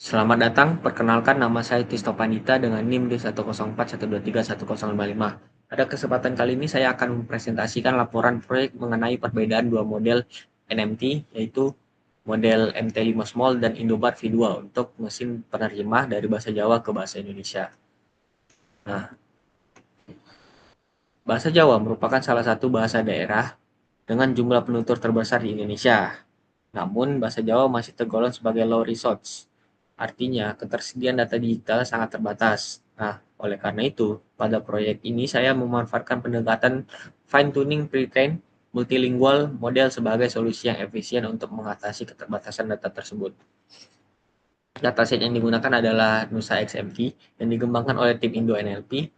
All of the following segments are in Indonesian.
Selamat datang, perkenalkan nama saya Tisto Panita dengan NIM D10412311055. Pada kesempatan kali ini saya akan mempresentasikan laporan proyek mengenai perbedaan dua model NMT, yaitu model MT5 Small dan Indobat V2 untuk mesin penerjemah dari bahasa Jawa ke bahasa Indonesia. Nah, bahasa Jawa merupakan salah satu bahasa daerah dengan jumlah penutur terbesar di Indonesia. Namun, bahasa Jawa masih tergolong sebagai low resource. Artinya, ketersediaan data digital sangat terbatas. Nah, oleh karena itu, pada proyek ini saya memanfaatkan pendekatan fine-tuning pre-train multilingual model sebagai solusi yang efisien untuk mengatasi keterbatasan data tersebut. Dataset yang digunakan adalah Nusa XMT yang dikembangkan oleh tim Indo NLP.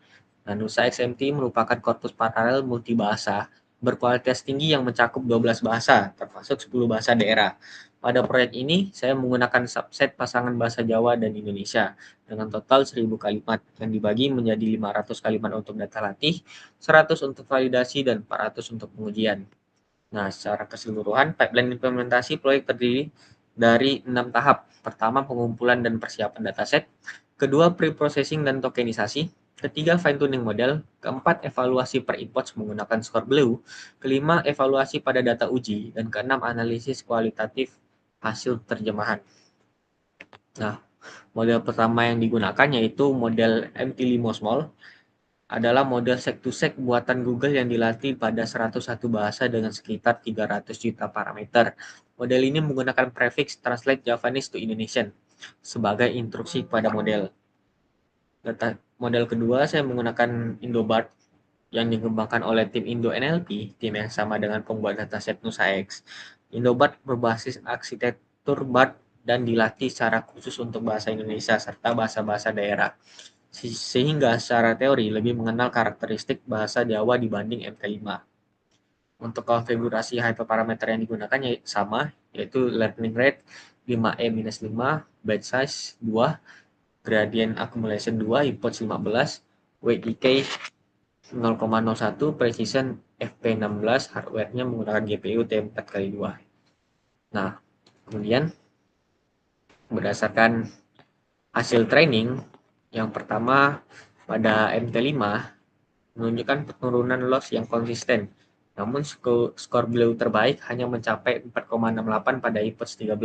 Nah, Nusa XMT merupakan korpus paralel multibahasa berkualitas tinggi yang mencakup 12 bahasa, termasuk 10 bahasa daerah. Pada proyek ini, saya menggunakan subset pasangan bahasa Jawa dan Indonesia dengan total 1000 kalimat yang dibagi menjadi 500 kalimat untuk data latih, 100 untuk validasi, dan 400 untuk pengujian. Nah, secara keseluruhan, pipeline implementasi proyek terdiri dari 6 tahap. Pertama, pengumpulan dan persiapan dataset. Kedua, pre-processing dan tokenisasi. Ketiga, fine-tuning model. Keempat, evaluasi per epoch menggunakan skor blue. Kelima, evaluasi pada data uji. Dan keenam, analisis kualitatif hasil terjemahan. Nah, model pertama yang digunakan yaitu model MT5 Small adalah model sek-to-sek buatan Google yang dilatih pada 101 bahasa dengan sekitar 300 juta parameter. Model ini menggunakan prefix translate Javanese to Indonesian sebagai instruksi pada model. Model kedua saya menggunakan Indobart yang dikembangkan oleh tim Indo NLP, tim yang sama dengan pembuat dataset Nusa X. Indobart berbasis arsitektur BART dan dilatih secara khusus untuk bahasa Indonesia serta bahasa-bahasa daerah, sehingga secara teori lebih mengenal karakteristik bahasa Jawa dibanding MT5. Untuk konfigurasi hyperparameter yang digunakan sama, yaitu learning rate 5E-5, batch size 2, gradient accumulation 2, epoch 15, weight decay 0,01, precision FP16, hardware-nya menggunakan GPU T4x2. Nah, kemudian berdasarkan hasil training, yang pertama pada MT5 menunjukkan penurunan loss yang konsisten. Namun skor beliau terbaik hanya mencapai 4,68 pada epoch 13.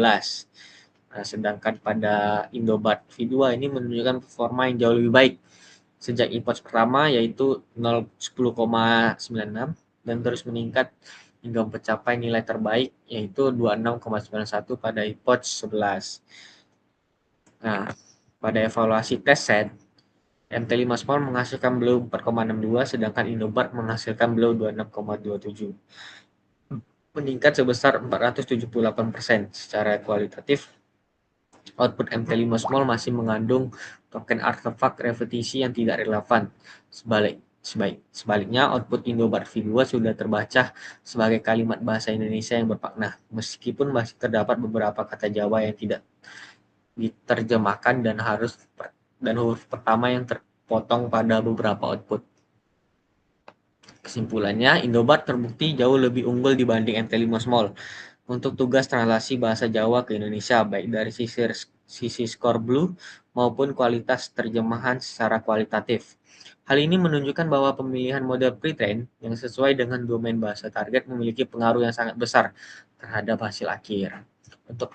Nah, sedangkan pada Indobat V2 ini menunjukkan performa yang jauh lebih baik sejak epoch pertama yaitu 10,96 dan terus meningkat hingga mencapai nilai terbaik yaitu 26,91 pada epoch 11. Nah, pada evaluasi test set MT5 Small menghasilkan below 4,62 sedangkan Indobat menghasilkan below 26,27. Meningkat sebesar 478%. Secara kualitatif, output MT5 Small masih mengandung token artefak repetisi yang tidak relevan. Sebaliknya, output Indobat V2 sudah terbaca sebagai kalimat bahasa Indonesia yang bermakna, meskipun masih terdapat beberapa kata Jawa yang tidak diterjemahkan dan huruf pertama yang terpotong pada beberapa output. Kesimpulannya, Indobat terbukti jauh lebih unggul dibanding MT5 Small untuk tugas translasi bahasa Jawa ke Indonesia, baik dari sisi skor blue maupun kualitas terjemahan secara kualitatif. Hal ini menunjukkan bahwa pemilihan model pre-train yang sesuai dengan domain bahasa target memiliki pengaruh yang sangat besar terhadap hasil akhir. Untuk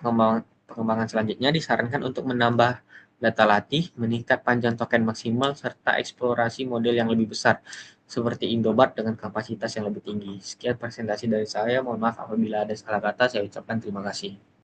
pengembangan selanjutnya disarankan untuk menambah data latih, meningkat panjang token maksimal, serta eksplorasi model yang lebih besar seperti Indobat dengan kapasitas yang lebih tinggi. Sekian presentasi dari saya. Mohon maaf apabila ada salah kata. Saya ucapkan terima kasih.